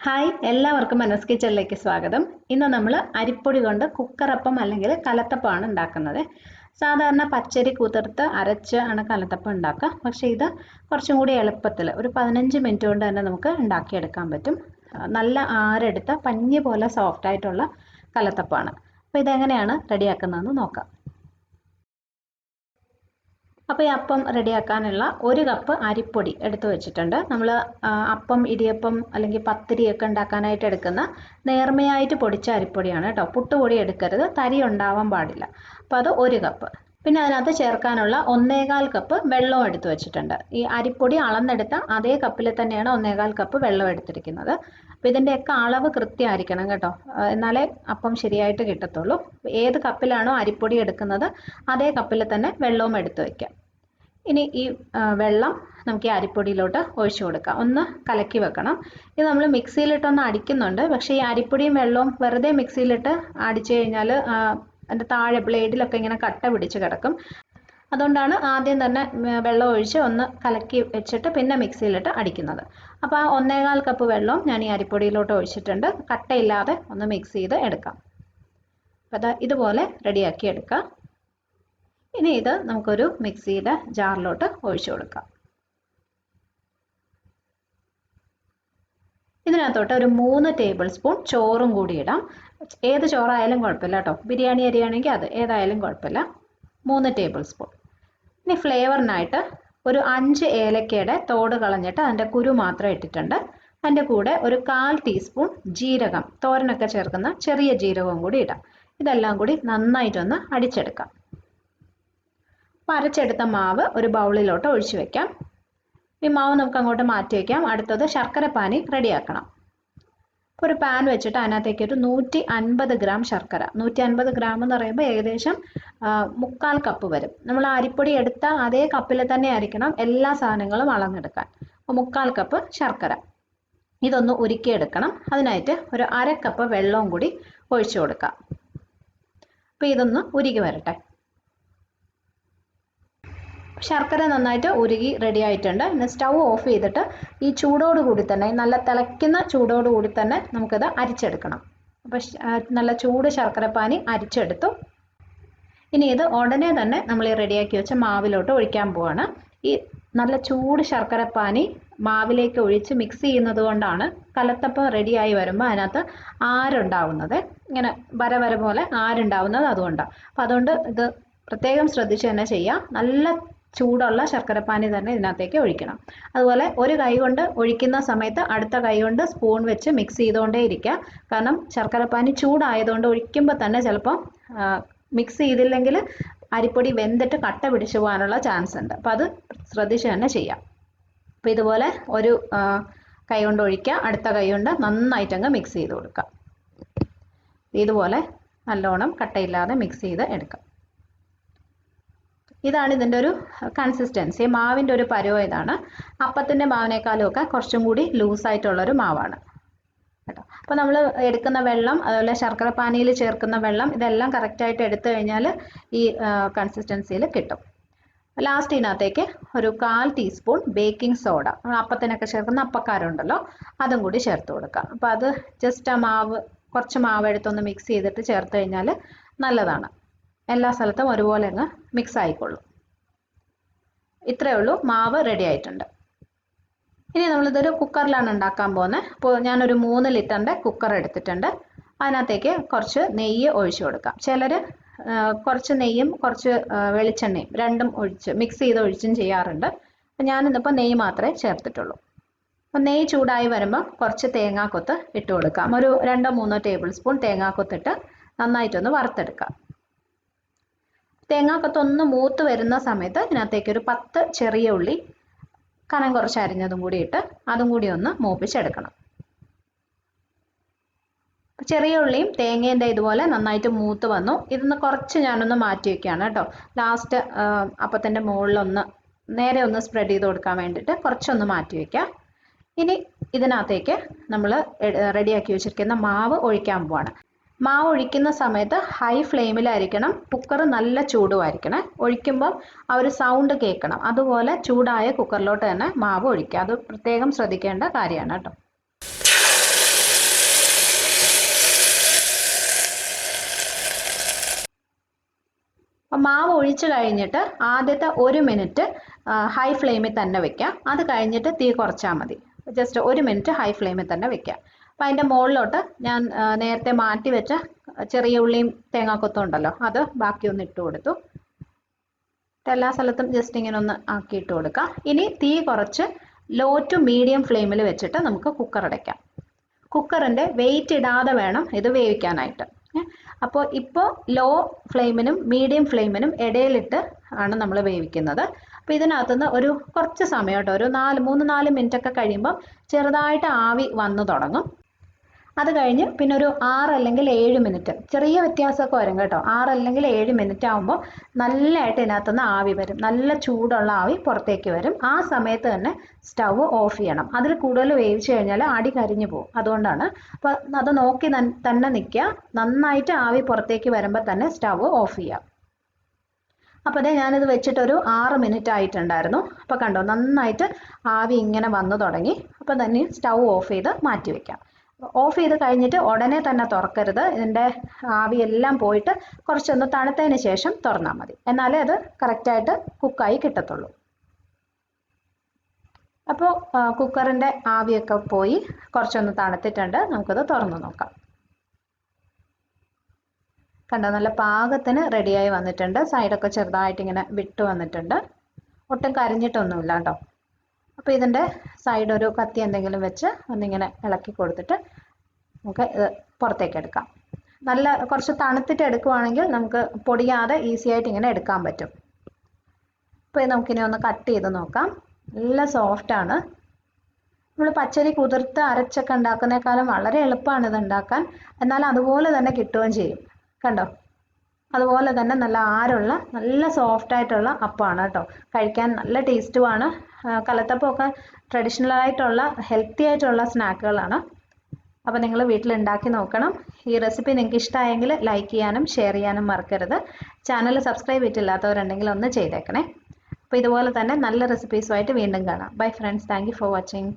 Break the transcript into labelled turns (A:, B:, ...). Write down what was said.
A: Hi, എല്ലാവർക്കും മനസ് കിച്ചണിലേക്ക് സ്വാഗതം. ഇന്ന് നമ്മൾ അരിപ്പൊടി കൊണ്ട് കുക്കറപ്പം അല്ലെങ്കിൽ കലത്തപ്പമാണ് ഉണ്ടാക്കുന്നത്. സാധാരണ പച്ചരി കുതിർത്ത് അരച്ച് ആണ് കലത്തപ്പം ഉണ്ടാക്കുക. പക്ഷേ ഇത് കുറച്ചും കൂടി എളുപ്പത്തിൽ ഒരു 15 മിനിറ്റ് കൊണ്ട് തന്നെ നമുക്ക് ഉണ്ടാക്കിയെടുക്കാൻ പറ്റും. നല്ല ആരെടുത്ത പഞ്ഞി പോലെ സോഫ്റ്റ് ആയിട്ടുള്ള കലത്തപ്പമാണ്. അപ്പോൾ ഇതെങ്ങനെയാണ് റെഡിയാക്കുന്നതെന്ന് നോക്കാം. അപ്പോൾ ഈ അപ്പം റെഡിയാക്കാനുള്ള 1 കപ്പ് അരിപ്പൊടി എടുത്തു വെച്ചിട്ടുണ്ട്. നമ്മൾ അപ്പം, ഇടിയപ്പം അല്ലെങ്കിൽ പത്തിരിയൊക്കെ ഉണ്ടാക്കാനായിട്ട് എടുക്കുന്ന നേർമയായിട്ട് പൊടിച്ച അരിപ്പൊടിയാണ് കേട്ടോ. പുട്ടുപൊടി എടുക്കരുത്, തരി ഉണ്ടാവാൻ പാടില്ല. അപ്പോൾ അത് 1 കപ്പ്. പിന്നെ അതിനകത്ത് ചേർക്കാനുള്ള 1.25 കപ്പ് വെള്ളം എടുത്തു വെച്ചിട്ടുണ്ട്. ഈ അരിപ്പൊടി അളന്നെടുത്ത അതേ കപ്പിൽ തന്നെയാണ് 1.25 കപ്പ് വെള്ളം എടുത്തിരിക്കുന്നത്. അപ്പോൾ ഇതിൻ്റെയൊക്കെ അളവ് കൃത്യമായിരിക്കണം കേട്ടോ, എന്നാലേ അപ്പം ശരിയായിട്ട് കിട്ടത്തുള്ളൂ. ഏത് കപ്പിലാണോ അരിപ്പൊടി എടുക്കുന്നത് അതേ കപ്പിൽ തന്നെ വെള്ളവും എടുത്തു വയ്ക്കാം. ഇനി ഈ വെള്ളം നമുക്ക് ഈ അരിപ്പൊടിയിലോട്ട് ഒഴിച്ചു കൊടുക്കാം. ഒന്ന് കലക്കി വെക്കണം. ഇത് നമ്മൾ മിക്സിയിലിട്ടൊന്ന് അടിക്കുന്നുണ്ട്. പക്ഷേ ഈ അരിപ്പൊടിയും വെള്ളവും വെറുതെ മിക്സിയിലിട്ട് അടിച്ചു കഴിഞ്ഞാൽ അതിൻ്റെ താഴെ ബ്ലേഡിലൊക്കെ ഇങ്ങനെ കട്ട പിടിച്ച് കിടക്കും. അതുകൊണ്ടാണ് ആദ്യം തന്നെ വെള്ളം ഒഴിച്ച് ഒന്ന് കലക്കി വെച്ചിട്ട് പിന്നെ മിക്സിയിലിട്ട് അടിക്കുന്നത്. അപ്പോൾ ആ 1.25 കപ്പ് വെള്ളം ഞാൻ ഈ അരിപ്പൊടിയിലോട്ട് ഒഴിച്ചിട്ടുണ്ട്. കട്ടയില്ലാതെ ഒന്ന് മിക്സ് ചെയ്ത് എടുക്കാം. അപ്പോൾ അത് ഇതുപോലെ റെഡിയാക്കി എടുക്കാം. ഇനി ഇത് നമുക്കൊരു മിക്സിയുടെ ജാറിലോട്ട് ഒഴിച്ചു കൊടുക്കാം. ഇതിനകത്തോട്ട് ഒരു 3 ടേബിൾ സ്പൂൺ ചോറും കൂടി ഇടാം. ഏത് ചോറായാലും കുഴപ്പമില്ല കേട്ടോ. ബിരിയാണി അരിയാണെങ്കിൽ അത് ഏതായാലും കുഴപ്പമില്ല. 3 ടേബിൾ സ്പൂൺ. ഇനി ഫ്ലേവറിനായിട്ട് ഒരു 5 ഏലക്കയുടെ തോട് കളഞ്ഞിട്ട് അതിൻ്റെ കുരു മാത്രം ഇട്ടിട്ടുണ്ട്. അതിൻ്റെ കൂടെ ഒരു 1/4 ടീസ്പൂൺ ജീരകം, തോരനൊക്കെ ചേർക്കുന്ന ചെറിയ ജീരകവും കൂടി ഇടാം. ഇതെല്ലാം കൂടി നന്നായിട്ടൊന്ന് അടിച്ചെടുക്കാം. അരച്ചെടുത്ത മാവ് ഒരു ബൗളിലോട്ട് ഒഴിച്ചു വെക്കാം. ഈ മാവ് നമുക്ക് അങ്ങോട്ട് മാറ്റി വയ്ക്കാം. അടുത്തത് ശർക്കര പാനി റെഡിയാക്കണം. ഇപ്പോൾ ഒരു പാൻ വെച്ചിട്ട് അതിനകത്തേക്ക് ഒരു 150 ഗ്രാം ശർക്കര, 150 ഗ്രാം എന്ന് പറയുമ്പോൾ ഏകദേശം 1/4 കപ്പ് വരും. നമ്മൾ അരിപ്പൊടി എടുത്ത അതേ കപ്പിൽ തന്നെ ആയിരിക്കണം എല്ലാ സാധനങ്ങളും അളന്നെടുക്കാൻ. അപ്പോൾ 1/4 കപ്പ് ശർക്കര ഇതൊന്ന് ഉരുക്കിയെടുക്കണം. അതിനായിട്ട് ഒരു 1/2 കപ്പ് വെള്ളവും കൂടി ഒഴിച്ചു കൊടുക്കാം. അപ്പോൾ ഇതൊന്ന് ഉരുകി വരട്ടെ. ശർക്കര നന്നായിട്ട് ഉരുകി റെഡി ആയിട്ടുണ്ട്. ഇനി സ്റ്റൗ ഓഫ് ചെയ്തിട്ട് ഈ ചൂടോട് കൂടി തന്നെ, നല്ല തിളയ്ക്കുന്ന ചൂടോട് കൂടി തന്നെ നമുക്കിത് അരിച്ചെടുക്കണം. അപ്പോൾ നല്ല ചൂട് ശർക്കര പാനി അരിച്ചെടുത്തു. ഇനി ഇത് ഉടനെ തന്നെ നമ്മൾ ഈ റെഡിയാക്കി വെച്ച മാവിലോട്ട് ഒഴിക്കാൻ പോവാണ്. ഈ നല്ല ചൂട് ശർക്കര പാനി മാവിലേക്ക് ഒഴിച്ച് മിക്സ് ചെയ്യുന്നത് കൊണ്ടാണ് കലത്തപ്പം റെഡിയായി വരുമ്പോൾ അതിനകത്ത് ആരുണ്ടാവുന്നത്, ഇങ്ങനെ വര വര പോലെ ആരുണ്ടാവുന്നത് അതുകൊണ്ടാണ്. അപ്പോൾ അതുകൊണ്ട് ഇത് പ്രത്യേകം ശ്രദ്ധിച്ച് തന്നെ ചെയ്യാം. നല്ല ചൂടുള്ള ശർക്കരപ്പാനി തന്നെ ഇതിനകത്തേക്ക് ഒഴിക്കണം. അതുപോലെ ഒരു കൈ കൊണ്ട് ഒഴിക്കുന്ന സമയത്ത് അടുത്ത കൈ കൊണ്ട് സ്പൂൺ വെച്ച് മിക്സ് ചെയ്തുകൊണ്ടേ ഇരിക്കുക. കാരണം ശർക്കരപ്പാനി ചൂടായതുകൊണ്ട് ഒഴിക്കുമ്പോൾ തന്നെ ചിലപ്പോൾ മിക്സ് ചെയ്തില്ലെങ്കിൽ അരിപ്പൊടി വെന്തിട്ട് കട്ട പിടിച്ചു പോകാനുള്ള ചാൻസ് ഉണ്ട്. അപ്പോൾ അത് ശ്രദ്ധിച്ച് തന്നെ ചെയ്യാം. അപ്പോൾ ഇതുപോലെ ഒരു കൈ കൊണ്ട് ഒഴിക്കുക, അടുത്ത കൈ കൊണ്ട് നന്നായിട്ടങ്ങ് മിക്സ് ചെയ്ത് കൊടുക്കുക. ഇതുപോലെ നല്ലോണം കട്ടയില്ലാതെ മിക്സ് ചെയ്ത് എടുക്കാം. ഇതാണ് ഇതിൻ്റെ ഒരു കൺസിസ്റ്റൻസി. മാവിൻ്റെ ഒരു പരുവം ഇതാണ്. അപ്പത്തിൻ്റെ മാവിനേക്കാളും ഒക്കെ കുറച്ചും കൂടി ലൂസായിട്ടുള്ളൊരു മാവാണ് കേട്ടോ. അപ്പോൾ നമ്മൾ എടുക്കുന്ന വെള്ളം, അതുപോലെ ശർക്കര പാനിയിൽ ചേർക്കുന്ന വെള്ളം, ഇതെല്ലാം കറക്റ്റായിട്ട് എടുത്തു കഴിഞ്ഞാൽ ഈ കൺസിസ്റ്റൻസിയിൽ കിട്ടും. ലാസ്റ്റ് ഇതിനകത്തേക്ക് ഒരു 1/4 ടീസ്പൂൺ ബേക്കിംഗ് സോഡ, അപ്പത്തിനൊക്കെ ചേർക്കുന്ന അപ്പക്കാരുണ്ടല്ലോ, അതും കൂടി ചേർത്ത് കൊടുക്കാം. അപ്പോൾ അത് ജസ്റ്റ് ആ മാവ്, കുറച്ച് മാവ് എടുത്തൊന്ന് മിക്സ് ചെയ്തിട്ട് ചേർത്ത് കഴിഞ്ഞാൽ നല്ലതാണ്. എല്ലാ സ്ഥലത്തും ഒരുപോലെ അങ്ങ് മിക്സ് ആയിക്കൊള്ളും. ഇത്രയേ ഉള്ളൂ, മാവ് റെഡി ആയിട്ടുണ്ട്. ഇനി നമ്മളിതൊരു കുക്കറിലാണ് ഉണ്ടാക്കാൻ പോകുന്നത്. അപ്പോൾ ഞാനൊരു 3 ലിറ്ററിൻ്റെ കുക്കർ എടുത്തിട്ടുണ്ട്. അതിനകത്തേക്ക് കുറച്ച് നെയ്യ് ഒഴിച്ചു കൊടുക്കാം. ചിലർ കുറച്ച് നെയ്യും കുറച്ച് വെളിച്ചെണ്ണയും രണ്ടും ഒഴിച്ച് മിക്സ് ചെയ്ത് ഒഴിച്ചും ചെയ്യാറുണ്ട്. അപ്പോൾ ഞാനിന്നിപ്പോൾ നെയ്യ് മാത്രമേ ചേർത്തിട്ടുള്ളൂ. അപ്പോൾ നെയ്യ് ചൂടായി വരുമ്പോൾ കുറച്ച് തേങ്ങാക്കൊത്ത് ഇട്ട് കൊടുക്കാം. ഒരു 2-3 ടേബിൾ സ്പൂൺ തേങ്ങാക്കൊത്തിട്ട് നന്നായിട്ടൊന്ന് വറുത്തെടുക്കാം. തേങ്ങാക്കൊത്തൊന്ന് മൂത്ത് വരുന്ന സമയത്ത് ഇതിനകത്തേക്ക് ഒരു 10 ചെറിയ ഉള്ളി കനം കുറച്ച് അരിഞ്ഞതും കൂടി ഇട്ട് അതും കൂടി ഒന്ന് മൂപ്പിച്ചെടുക്കണം. ചെറിയ ഉള്ളിയും തേങ്ങേൻ്റെ ഇതുപോലെ നന്നായിട്ട് മൂത്ത് വന്നു. ഇതൊന്ന് കുറച്ച് ഞാനൊന്ന് മാറ്റി വയ്ക്കുകയാണ് കേട്ടോ. ലാസ്റ്റ് അപ്പത്തിൻ്റെ മുകളിലൊന്ന് നേരെ ഒന്ന് സ്പ്രെഡ് ചെയ്ത് കൊടുക്കാൻ വേണ്ടിയിട്ട് കുറച്ചൊന്ന് മാറ്റി വയ്ക്കാം. ഇനി ഇതിനകത്തേക്ക് നമ്മൾ റെഡിയാക്കി വെച്ചിരിക്കുന്ന മാവ് ഒഴിക്കാൻ പോവാണ്. മാവ് ഒഴിക്കുന്ന സമയത്ത് ഹൈ ഫ്ലെയിമിലായിരിക്കണം. കുക്കർ നല്ല ചൂടുമായിരിക്കണം. ഒഴിക്കുമ്പം ആ ഒരു സൗണ്ട് കേൾക്കണം. അതുപോലെ ചൂടായ കുക്കറിലോട്ട് തന്നെ മാവ് ഒഴിക്കുക. അത് പ്രത്യേകം ശ്രദ്ധിക്കേണ്ട കാര്യമാണ് കേട്ടോ. അപ്പോൾ മാവ് ഒഴിച്ച് കഴിഞ്ഞിട്ട് ആദ്യത്തെ 1 മിനിറ്റ് ഹൈ ഫ്ലെയിമിൽ തന്നെ വെക്കാം. അത് കഴിഞ്ഞിട്ട് തീ കുറച്ചാൽ മതി. ജസ്റ്റ് 1 മിനിറ്റ് ഹൈ ഫ്ലെയിമിൽ തന്നെ വെക്കാം. അപ്പോൾ അതിൻ്റെ മുകളിലോട്ട് ഞാൻ നേരത്തെ മാറ്റി വെച്ച ചെറിയ ഉള്ളിയും തേങ്ങാക്കൊത്തും ഉണ്ടല്ലോ, അത് ബാക്കി ഒന്ന് ഇട്ട് കൊടുത്തു. എല്ലാ സ്ഥലത്തും ജസ്റ്റ് ഇങ്ങനെ ഒന്ന് ആക്കിയിട്ട് കൊടുക്കാം. ഇനി തീ കുറച്ച് ലോ ടു മീഡിയം ഫ്ലെയിമിൽ വെച്ചിട്ട് നമുക്ക് കുക്കർ അടയ്ക്കാം. കുക്കറിൻ്റെ വെയിറ്റ് ഇടാതെ വേണം ഇത് വേവിക്കാനായിട്ട്. അപ്പോൾ ഇപ്പോൾ ലോ ഫ്ലെയിമിനും മീഡിയം ഫ്ലെയിമിനും ഇടയിലിട്ട് ആണ് നമ്മൾ വേവിക്കുന്നത്. അപ്പോൾ ഇതിനകത്തുനിന്ന് ഒരു കുറച്ച് സമയം കേട്ടോ, ഒരു 3-4 മിനിറ്റ് ഒക്കെ കഴിയുമ്പം ചെറുതായിട്ട് ആവി വന്നു തുടങ്ങും. അത് കഴിഞ്ഞ് പിന്നെ ഒരു 6 അല്ലെങ്കിൽ 7 മിനിറ്റ്, ചെറിയ വ്യത്യാസമൊക്കെ വരും കേട്ടോ. 6 അല്ലെങ്കിൽ 7 മിനിറ്റ് ആകുമ്പോൾ നല്ലതായിട്ട് ഇതിനകത്തുനിന്ന് ആവി വരും, നല്ല ചൂടുള്ള ആവി പുറത്തേക്ക് വരും. ആ സമയത്ത് തന്നെ സ്റ്റവ് ഓഫ് ചെയ്യണം. അതിൽ കൂടുതൽ വേവിച്ച് കഴിഞ്ഞാൽ അടി കരിഞ്ഞു പോകും. അതുകൊണ്ടാണ്. അപ്പോൾ അത് നോക്കി തന്നെ നിൽക്കുക. നന്നായിട്ട് ആവി പുറത്തേക്ക് വരുമ്പോൾ തന്നെ സ്റ്റവ് ഓഫ് ചെയ്യുക. അപ്പോൾ അതേ ഞാനിത് വെച്ചിട്ടൊരു 6 മിനിറ്റ് ആയിട്ടുണ്ടായിരുന്നു. അപ്പോൾ കണ്ടോ, നന്നായിട്ട് ആവി ഇങ്ങനെ വന്നു തുടങ്ങി. അപ്പോൾ തന്നെ സ്റ്റവ് ഓഫ് ചെയ്ത് മാറ്റി വയ്ക്കാം. ഓഫ് ചെയ്ത് കഴിഞ്ഞിട്ട് ഉടനെ തന്നെ തുറക്കരുത്. ഇതിൻ്റെ ആവിയെല്ലാം പോയിട്ട് കുറച്ചൊന്ന് തണുത്തതിന് ശേഷം തുറന്നാൽ മതി. എന്നാലേ അത് കറക്റ്റായിട്ട് കുക്കായി കിട്ടത്തുള്ളൂ. അപ്പോൾ കുക്കറിൻ്റെ ആവിയൊക്കെ പോയി കുറച്ചൊന്ന് തണുത്തിട്ടുണ്ട്. നമുക്കത് തുറന്ന് നോക്കാം. കണ്ടോ, നല്ല പാകത്തിന് റെഡിയായി വന്നിട്ടുണ്ട്. സൈഡൊക്കെ ചെറുതായിട്ട് ഇങ്ങനെ വിട്ട് വന്നിട്ടുണ്ട്. ഒട്ടും കരിഞ്ഞിട്ടൊന്നുമില്ല കേട്ടോ. അപ്പോൾ ഇതിൻ്റെ സൈഡ് ഒരു കത്തി എന്തെങ്കിലും വെച്ച് ഒന്നിങ്ങനെ ഇളക്കി കൊടുത്തിട്ട് നമുക്ക് ഇത് പുറത്തേക്ക് എടുക്കാം. നല്ല കുറച്ച് തണുത്തിട്ട് എടുക്കുവാണെങ്കിൽ നമുക്ക് പൊടിയാതെ ഈസി ആയിട്ട് ഇങ്ങനെ എടുക്കാൻ പറ്റും. അപ്പോൾ ഇത് നമുക്കിനി ഒന്ന് കട്ട് ചെയ്ത് നോക്കാം. നല്ല സോഫ്റ്റാണ്. നമ്മൾ പച്ചരി കുതിർത്ത് അരച്ചൊക്കെ ഉണ്ടാക്കുന്നേക്കാളും വളരെ എളുപ്പമാണ് ഇത് ഉണ്ടാക്കാൻ. എന്നാൽ അതുപോലെ തന്നെ കിട്ടുകയും ചെയ്യും. കണ്ടോ, അതുപോലെ തന്നെ നല്ല ആരുള്ള നല്ല സോഫ്റ്റായിട്ടുള്ള അപ്പമാണ് കേട്ടോ. കഴിക്കാൻ നല്ല ടേസ്റ്റുമാണ്. കലത്തപ്പമൊക്കെ ട്രഡീഷണൽ ആയിട്ടുള്ള ഹെൽത്തി ആയിട്ടുള്ള സ്നാക്കുകളാണ്. അപ്പോൾ നിങ്ങൾ വീട്ടിലുണ്ടാക്കി നോക്കണം. ഈ റെസിപ്പി നിങ്ങൾക്ക് ഇഷ്ടമായെങ്കിൽ ലൈക്ക് ചെയ്യാനും ഷെയർ ചെയ്യാനും മറക്കരുത്. ചാനൽ സബ്സ്ക്രൈബ് ചെയ്തിട്ടില്ലാത്തവരുണ്ടെങ്കിൽ ഒന്ന് ചെയ്തേക്കണേ. അപ്പോൾ ഇതുപോലെ തന്നെ നല്ല റെസിപ്പീസുമായിട്ട് വീണ്ടും കാണാം. Bye friends, thank you for watching.